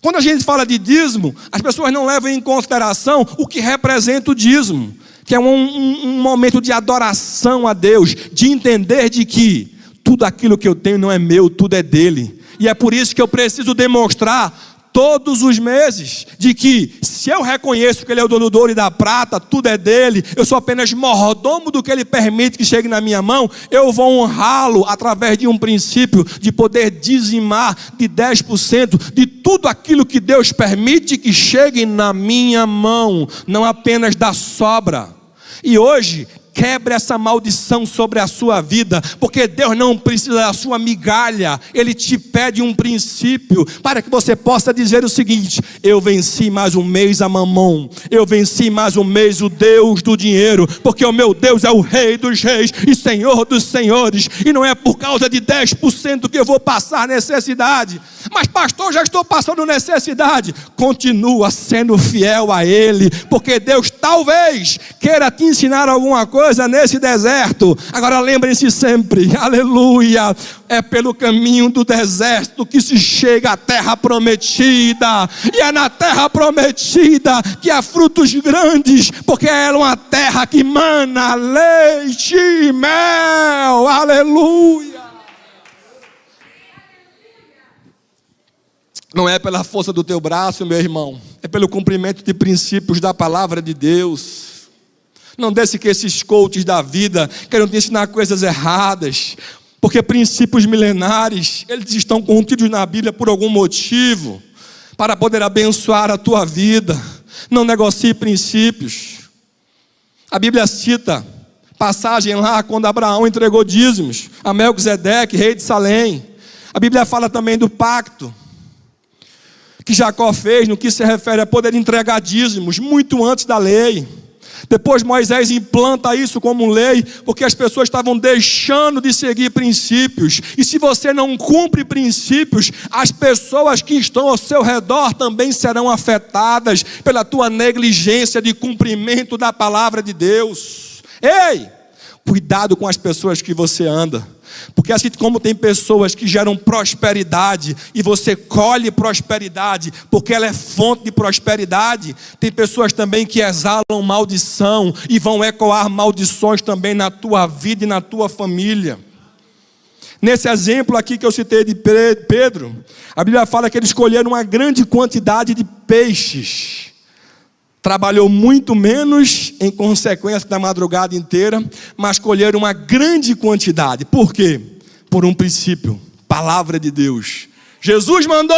Quando a gente fala de dízimo, as pessoas não levam em consideração o que representa o dízimo, que é um momento de adoração a Deus, de entender de que tudo aquilo que eu tenho não é meu, tudo é dele. E é por isso que eu preciso demonstrar todos os meses de que se eu reconheço que Ele é o dono do ouro e da prata, tudo é dele, eu sou apenas mordomo do que Ele permite que chegue na minha mão, eu vou honrá-lo através de um princípio de poder dizimar de 10% de tudo aquilo que Deus permite que chegue na minha mão, não apenas da sobra. E hoje, quebre essa maldição sobre a sua vida, porque Deus não precisa da sua migalha, Ele te pede um princípio, para que você possa dizer o seguinte: eu venci mais um mês a Mamon, eu venci mais um mês o Deus do dinheiro, porque o meu Deus é o Rei dos reis e Senhor dos senhores, e não é por causa de 10% que eu vou passar necessidade. Mas pastor, já estou passando necessidade. Continua sendo fiel a Ele, porque Deus talvez queira te ensinar alguma coisa nesse deserto. Agora lembrem-se sempre, aleluia, é pelo caminho do deserto que se chega à terra prometida, e é na terra prometida que há frutos grandes, porque é uma terra que mana leite e mel, aleluia. Não é pela força do teu braço, meu irmão, é pelo cumprimento de princípios da palavra de Deus. Não deixe que esses coaches da vida queiram te ensinar coisas erradas, porque princípios milenares, eles estão contidos na Bíblia por algum motivo, para poder abençoar a tua vida. Não negocie princípios. A Bíblia cita passagem lá quando Abraão entregou dízimos a Melquisedeque, rei de Salém. A Bíblia fala também do pacto que Jacó fez no que se refere a poder entregar dízimos muito antes da lei. Depois Moisés implanta isso como lei, porque as pessoas estavam deixando de seguir princípios. E se você não cumpre princípios, as pessoas que estão ao seu redor também serão afetadas pela tua negligência de cumprimento da palavra de Deus. Ei, cuidado com as pessoas que você anda, porque assim como tem pessoas que geram prosperidade e você colhe prosperidade porque ela é fonte de prosperidade, tem pessoas também que exalam maldição e vão ecoar maldições também na tua vida e na tua família. Nesse exemplo aqui que eu citei de Pedro, a Bíblia fala que eles escolheram uma grande quantidade de peixes. Trabalhou muito menos em consequência da madrugada inteira, mas colheram uma grande quantidade. Por quê? Por um princípio, palavra de Deus. Jesus mandou,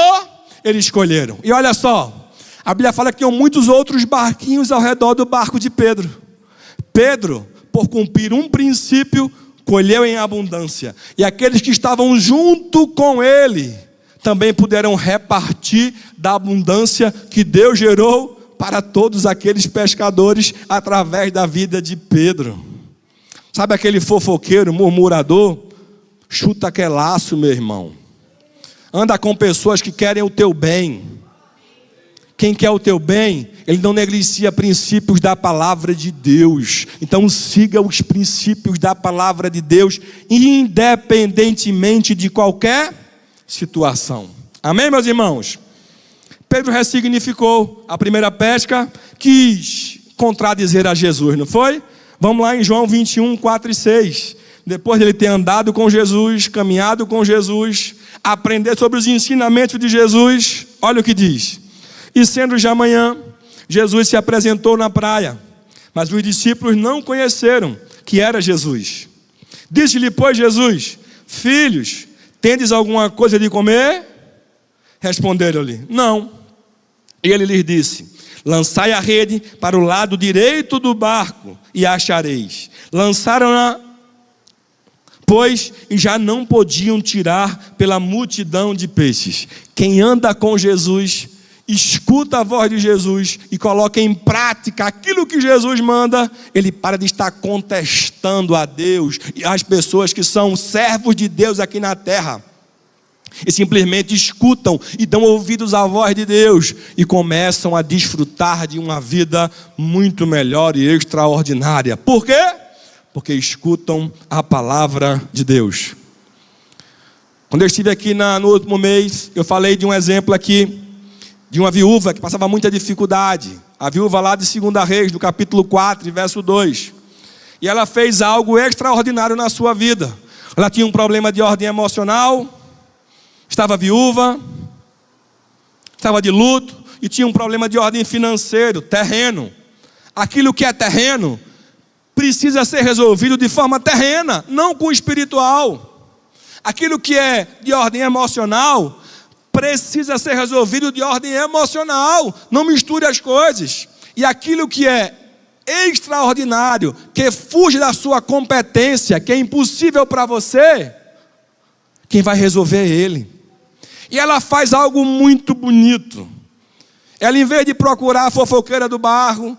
eles escolheram. E olha só, a Bíblia fala que tinham muitos outros barquinhos ao redor do barco de Pedro. Pedro, por cumprir um princípio, colheu em abundância. E aqueles que estavam junto com ele também puderam repartir da abundância que Deus gerou para todos aqueles pescadores através da vida de Pedro. Sabe aquele fofoqueiro, murmurador? Chuta aquele laço, meu irmão. Anda com pessoas que querem o teu bem. Quem quer o teu bem, ele não negligencia princípios da palavra de Deus. Então siga os princípios da palavra de Deus, independentemente de qualquer situação. Amém, meus irmãos? Pedro ressignificou a primeira pesca, quis contradizer a Jesus, não foi? Vamos lá em João 21, 4 e 6. Depois de ele ter andado com Jesus, caminhado com Jesus, aprender sobre os ensinamentos de Jesus, olha o que diz. E sendo já manhã, Jesus se apresentou na praia, mas os discípulos não conheceram que era Jesus. Disse-lhe, pois, Jesus: filhos, tendes alguma coisa de comer? Responderam-lhe: não. E ele lhes disse: lançai a rede para o lado direito do barco e a achareis. Lançaram-na, pois, e já não podiam tirar pela multidão de peixes. Quem anda com Jesus, escuta a voz de Jesus e coloca em prática aquilo que Jesus manda, ele para de estar contestando a Deus e as pessoas que são servos de Deus aqui na terra. E simplesmente escutam e dão ouvidos à voz de Deus e começam a desfrutar de uma vida muito melhor e extraordinária. Por quê? Porque escutam a palavra de Deus. Quando eu estive aqui no último mês, eu falei de um exemplo aqui de uma viúva que passava muita dificuldade. A viúva lá de 2 Reis, do capítulo 4, verso 2. E ela fez algo extraordinário na sua vida. Ela tinha um problema de ordem emocional, estava viúva, estava de luto e tinha um problema de ordem financeira, terreno. Aquilo que é terreno precisa ser resolvido de forma terrena, não com espiritual. Aquilo que é de ordem emocional precisa ser resolvido de ordem emocional. Não misture as coisas. E aquilo que é extraordinário, que fuge da sua competência, que é impossível para você, quem vai resolver é Ele. E ela faz algo muito bonito. Ela, em vez de procurar a fofoqueira do bairro,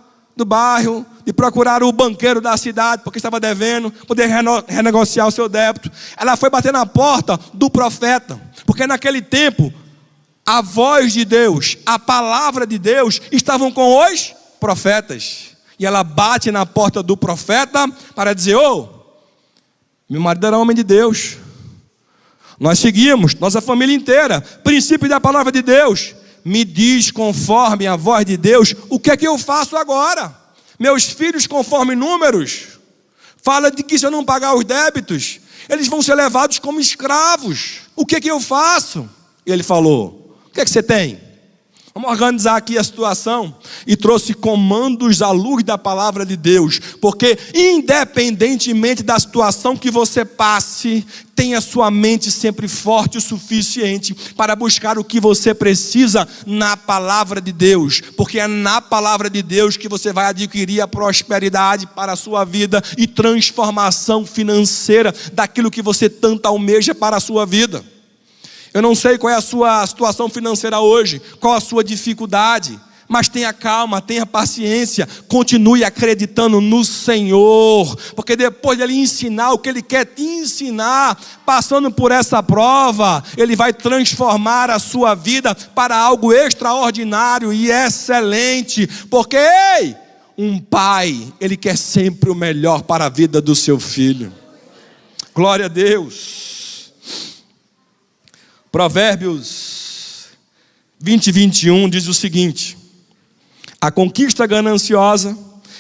de procurar o banqueiro da cidade, porque estava devendo, poder renegociar o seu débito, ela foi bater na porta do profeta, porque naquele tempo, a voz de Deus, a palavra de Deus, estavam com os profetas. E ela bate na porta do profeta para dizer: meu marido era homem de Deus, nós seguimos, nossa família inteira, princípio da palavra de Deus, me diz conforme a voz de Deus, o que é que eu faço agora? Meus filhos, conforme números, fala de que se eu não pagar os débitos, eles vão ser levados como escravos. O que é que eu faço? E ele falou: o que é que você tem? Vamos organizar aqui a situação. E trouxe comandos à luz da palavra de Deus. Porque independentemente da situação que você passe, tenha sua mente sempre forte o suficiente para buscar o que você precisa na palavra de Deus. Porque é na palavra de Deus que você vai adquirir a prosperidade para a sua vida e transformação financeira daquilo que você tanto almeja para a sua vida. Eu não sei qual é a sua situação financeira hoje, qual a sua dificuldade, mas tenha calma, tenha paciência, continue acreditando no Senhor, porque depois de Ele ensinar o que Ele quer te ensinar, passando por essa prova, Ele vai transformar a sua vida para algo extraordinário e excelente, porque um pai, ele quer sempre o melhor para a vida do seu filho. Glória a Deus. Provérbios 20:21 diz o seguinte: a conquista gananciosa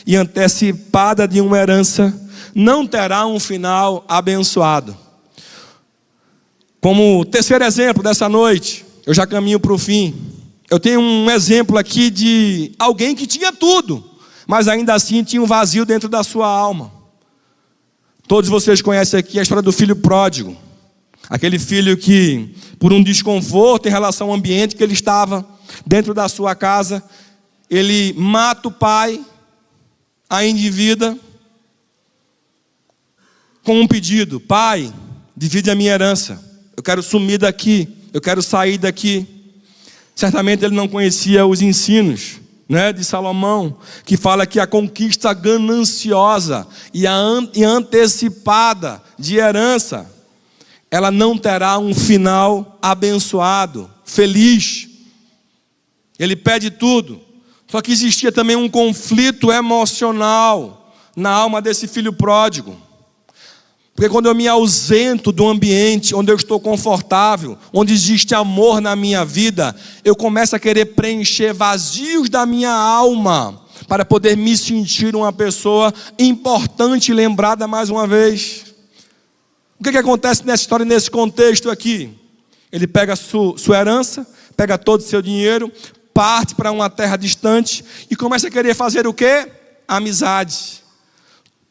e antecipada de uma herança não terá um final abençoado. Como terceiro exemplo dessa noite, eu já caminho para o fim. Eu tenho um exemplo aqui de alguém que tinha tudo, mas ainda assim tinha um vazio dentro da sua alma. Todos vocês conhecem aqui a história do filho pródigo. Aquele filho que, por um desconforto em relação ao ambiente que ele estava dentro da sua casa, ele mata o pai, ainda em vida, com um pedido: pai, divide a minha herança, eu quero sumir daqui, eu quero sair daqui. Certamente ele não conhecia os ensinos, de Salomão, que fala que a conquista gananciosa e antecipada de herança, ela não terá um final abençoado, feliz. Ele pede tudo. Só que existia também um conflito emocional na alma desse filho pródigo. Porque quando eu me ausento do ambiente onde eu estou confortável, onde existe amor na minha vida, eu começo a querer preencher vazios da minha alma, para poder me sentir uma pessoa importante e lembrada mais uma vez. O que acontece nessa história, nesse contexto aqui? Ele pega a sua herança, pega todo o seu dinheiro, parte para uma terra distante e começa a querer fazer o quê? Amizade.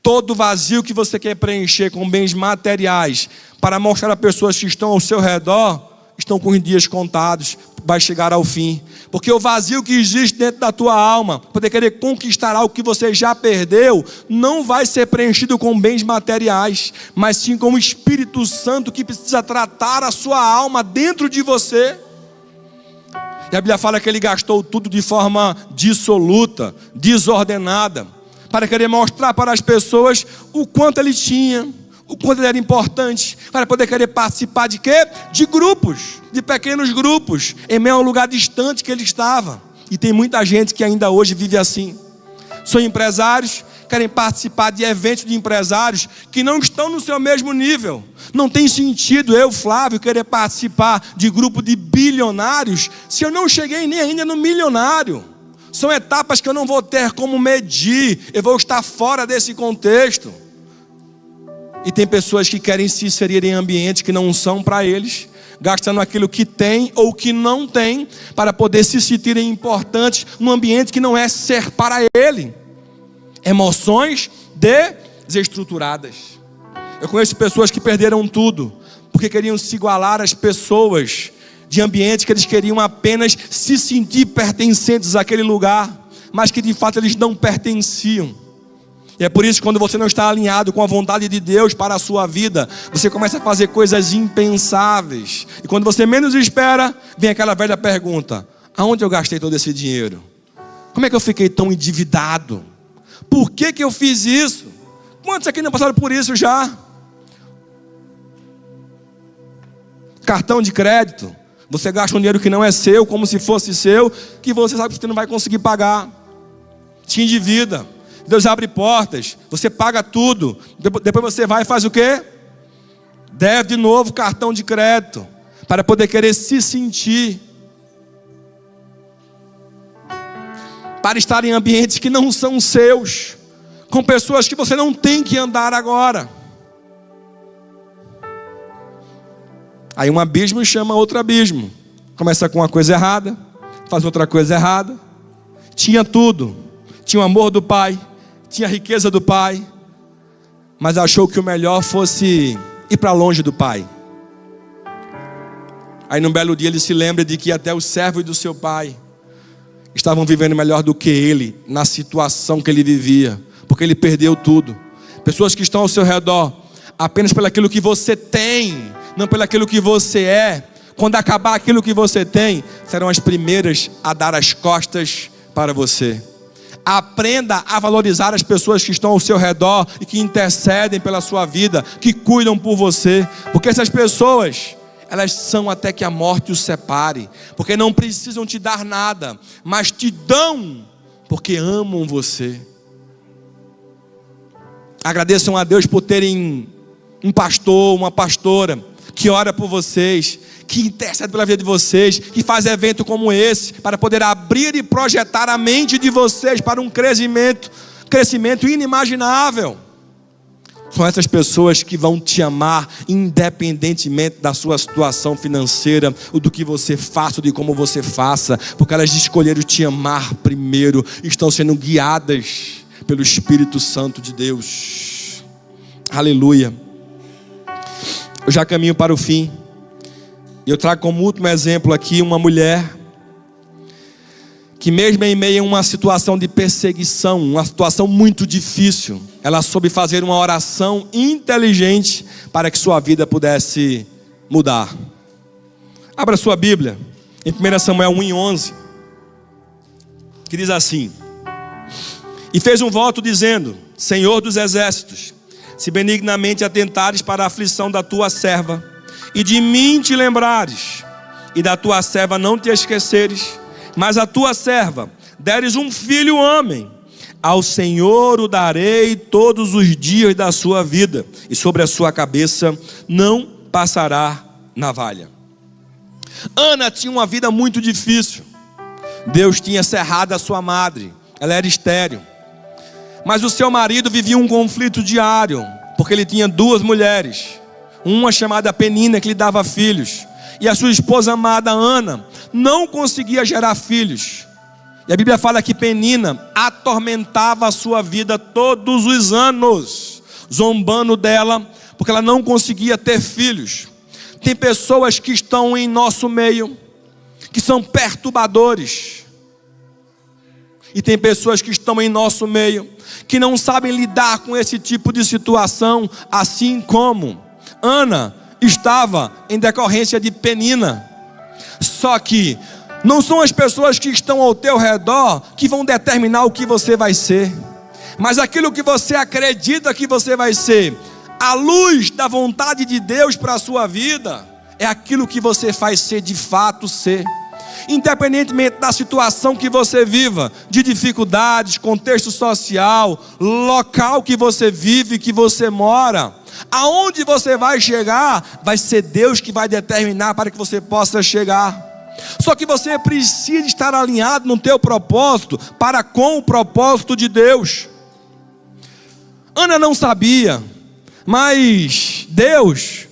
Todo vazio que você quer preencher com bens materiais para mostrar a pessoas que estão ao seu redor, estão com os dias contados, vai chegar ao fim. Porque o vazio que existe dentro da tua alma, poder querer conquistar algo que você já perdeu, não vai ser preenchido com bens materiais, mas sim com o Espírito Santo que precisa tratar a sua alma dentro de você. E a Bíblia fala que ele gastou tudo de forma dissoluta, desordenada, para querer mostrar para as pessoas o quanto ele tinha, o quanto ele era importante, para poder querer participar de quê? De grupos, de pequenos grupos, em meio a um lugar distante que ele estava. E tem muita gente que ainda hoje vive assim. São empresários, querem participar de eventos de empresários que não estão no seu mesmo nível. Não tem sentido eu, Flávio, querer participar de grupo de bilionários se eu não cheguei nem ainda no milionário. São etapas que eu não vou ter como medir, eu vou estar fora desse contexto. E tem pessoas que querem se inserir em ambientes que não são para eles, gastando aquilo que tem ou que não tem, para poder se sentirem importantes num ambiente que não é ser para ele. Emoções desestruturadas. Eu conheço pessoas que perderam tudo, porque queriam se igualar às pessoas de ambientes que eles queriam apenas se sentir pertencentes àquele lugar, mas que de fato eles não pertenciam. E é por isso que quando você não está alinhado com a vontade de Deus para a sua vida, você começa a fazer coisas impensáveis. E quando você menos espera, vem aquela velha pergunta: aonde eu gastei todo esse dinheiro? Como é que eu fiquei tão endividado? Por que eu fiz isso? Quantos aqui não passaram por isso já? Cartão de crédito. Você gasta um dinheiro que não é seu, como se fosse seu, que você sabe que você não vai conseguir pagar. Te endivida. Deus abre portas, você paga tudo. Depois você vai e faz o quê? Deve de novo cartão de crédito, para poder querer se sentir. Para estar em ambientes que não são seus, com pessoas que você não tem que andar agora. Aí um abismo chama outro abismo. Começa com uma coisa errada, faz outra coisa errada. Tinha tudo, tinha o amor do pai, tinha a riqueza do pai, mas achou que o melhor fosse ir para longe do pai. Aí num belo dia ele se lembra de que até os servos do seu pai estavam vivendo melhor do que ele, na situação que ele vivia, porque ele perdeu tudo. Pessoas que estão ao seu redor apenas pelo aquilo que você tem, não pelo aquilo que você é. Quando acabar aquilo que você tem, serão as primeiras a dar as costas para você. Aprenda a valorizar as pessoas que estão ao seu redor e que intercedem pela sua vida, que cuidam por você, porque essas pessoas, elas são até que a morte os separe, porque não precisam te dar nada, mas te dão porque amam você. Agradeçam a Deus por terem um pastor, uma pastora que ora por vocês, que intercede pela vida de vocês, que faz evento como esse, para poder abrir e projetar a mente de vocês para um crescimento inimaginável. São essas pessoas que vão te amar, independentemente da sua situação financeira, ou do que você faça, ou de como você faça, porque elas escolheram te amar primeiro, estão sendo guiadas pelo Espírito Santo de Deus. Aleluia. Eu já caminho para o fim. Eu trago como último exemplo aqui uma mulher que, mesmo em meio a uma situação de perseguição, uma situação muito difícil, ela soube fazer uma oração inteligente para que sua vida pudesse mudar. Abra sua Bíblia em 1 Samuel 1:11, que diz assim: e fez um voto dizendo: Senhor dos exércitos, se benignamente atentares para a aflição da tua serva, e de mim te lembrares, e da tua serva não te esqueceres, mas a tua serva deres um filho homem, ao Senhor o darei todos os dias da sua vida, e sobre a sua cabeça não passará navalha. Ana tinha uma vida muito difícil. Deus tinha cerrado a sua madre, ela era estéril. Mas o seu marido vivia um conflito diário, porque ele tinha duas mulheres, uma chamada Penina, que lhe dava filhos, e a sua esposa amada Ana não conseguia gerar filhos. E a Bíblia fala que Penina atormentava a sua vida todos os anos, zombando dela, porque ela não conseguia ter filhos. Tem pessoas que estão em nosso meio, que são perturbadores, e tem pessoas que estão em nosso meio, que não sabem lidar com esse tipo de situação, assim como Ana estava em decorrência de Penina. Só que não são as pessoas que estão ao teu redor que vão determinar o que você vai ser, mas aquilo que você acredita que você vai ser, à luz da vontade de Deus para a sua vida, é aquilo que você faz ser de fato ser. Independentemente da situação que você viva, de dificuldades, contexto social, local que você vive, que você mora, aonde você vai chegar, vai ser Deus que vai determinar para que você possa chegar. Só que você precisa estar alinhado no teu propósito, para com o propósito de Deus. Ana não sabia, mas Deus,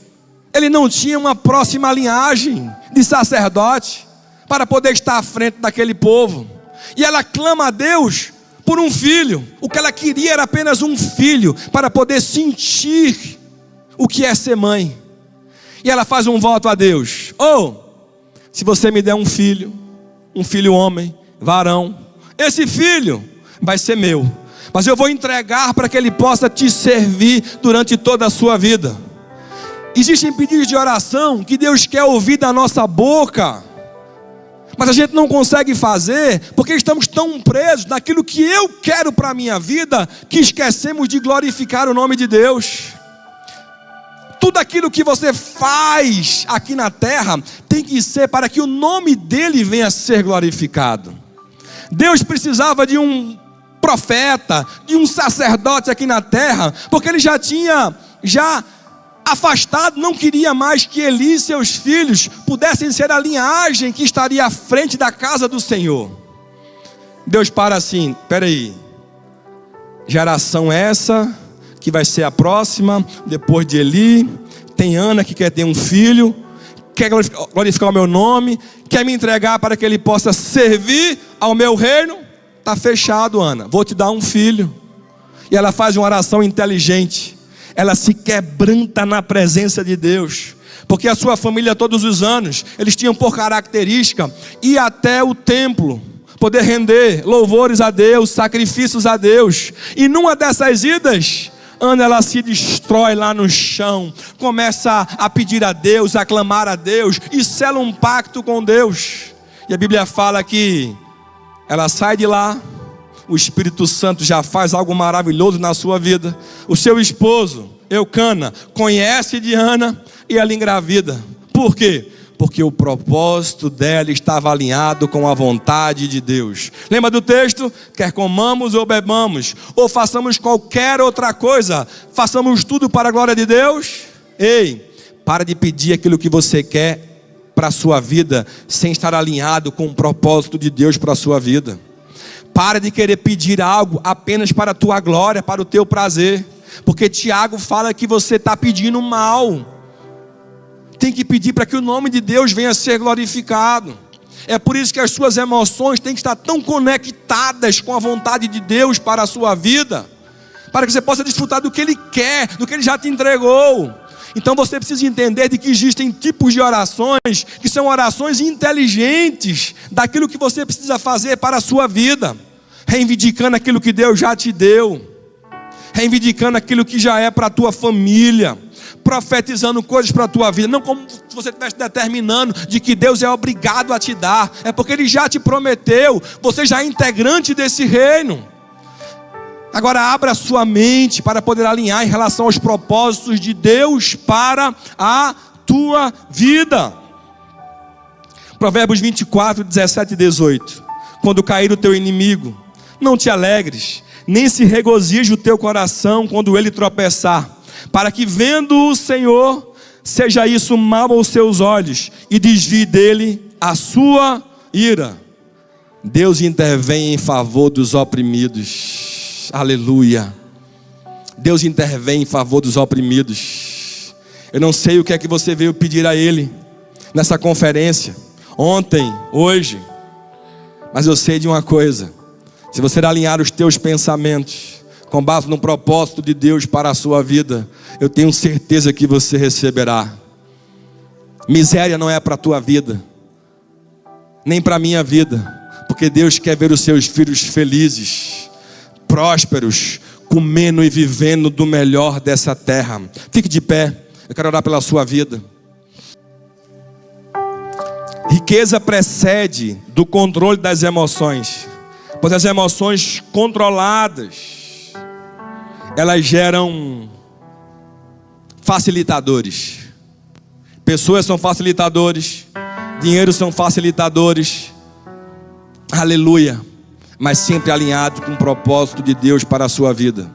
Ele não tinha uma próxima linhagem de sacerdote para poder estar à frente daquele povo. E ela clama a Deus por um filho. O que ela queria era apenas um filho, para poder sentir o que é ser mãe. E ela faz um voto a Deus: se você me der um filho homem, varão, esse filho vai ser meu. mas eu vou entregar para que Ele possa te servir durante toda a sua vida. Existem pedidos de oração que Deus quer ouvir da nossa boca, mas a gente não consegue fazer, porque estamos tão presos naquilo que eu quero para a minha vida, que esquecemos de glorificar o nome de Deus. Tudo aquilo que você faz aqui na terra, tem que ser para que o nome dEle venha a ser glorificado. Deus precisava de um profeta, de um sacerdote aqui na terra, porque Ele já tinha afastado, não queria mais que Eli e seus filhos pudessem ser a linhagem que estaria à frente da casa do Senhor. Deus para assim, peraí, geração essa que vai ser a próxima, depois de Eli, tem Ana que quer ter um filho, quer glorificar o meu nome, quer me entregar para que ele possa servir ao meu reino. Está fechado, Ana, vou te dar um filho. E ela faz uma oração inteligente, ela se quebranta na presença de Deus, porque a sua família todos os anos, eles tinham por característica ir até o templo, poder render louvores a Deus, sacrifícios a Deus. E numa dessas idas, Ana, ela se destrói lá no chão, começa a pedir a Deus, a clamar a Deus, e sela um pacto com Deus. E a Bíblia fala que ela sai de lá, o Espírito Santo já faz algo maravilhoso na sua vida. O seu esposo, Eucana, conhece de Ana e ela engravida. Por quê? Porque o propósito dela estava alinhado com a vontade de Deus. Lembra do texto? Quer comamos ou bebamos, ou façamos qualquer outra coisa, façamos tudo para a glória de Deus. Ei, para de pedir aquilo que você quer para a sua vida, sem estar alinhado com o propósito de Deus para a sua vida. Para de querer pedir algo apenas para a tua glória, para o teu prazer, porque Tiago fala que você está pedindo mal. Tem que pedir para que o nome de Deus venha a ser glorificado. É por isso que as suas emoções têm que estar tão conectadas com a vontade de Deus para a sua vida, para que você possa desfrutar do que Ele quer, do que Ele já te entregou. Então você precisa entender de que existem tipos de orações que são orações inteligentes daquilo que você precisa fazer para a sua vida, reivindicando aquilo que Deus já te deu, reivindicando aquilo que já é para a tua família, profetizando coisas para a tua vida, não como se você estivesse determinando de que Deus é obrigado a te dar, é porque Ele já te prometeu, você já é integrante desse reino. Agora abra a sua mente para poder alinhar em relação aos propósitos de Deus para a tua vida. Provérbios 24, 17 e 18. Quando cair o teu inimigo, não te alegres, nem se regozije o teu coração quando ele tropeçar, para que vendo o Senhor, seja isso mal aos seus olhos, e desvie dele a sua ira. Deus intervém em favor dos oprimidos. Aleluia. Deus intervém em favor dos oprimidos. Eu não sei o que é que você veio pedir a Ele nessa conferência, ontem, hoje, mas eu sei de uma coisa: se você alinhar os teus pensamentos com base no propósito de Deus para a sua vida, eu tenho certeza que você receberá. Miséria não é para a tua vida, nem para a minha vida, porque Deus quer ver os seus filhos felizes, prósperos, comendo e vivendo do melhor dessa terra. Fique de pé, eu quero orar pela sua vida. Riqueza precede do controle das emoções, pois as emoções controladas, elas geram facilitadores. Pessoas são facilitadores, dinheiro são facilitadores, aleluia, mas sempre alinhado com o propósito de Deus para a sua vida.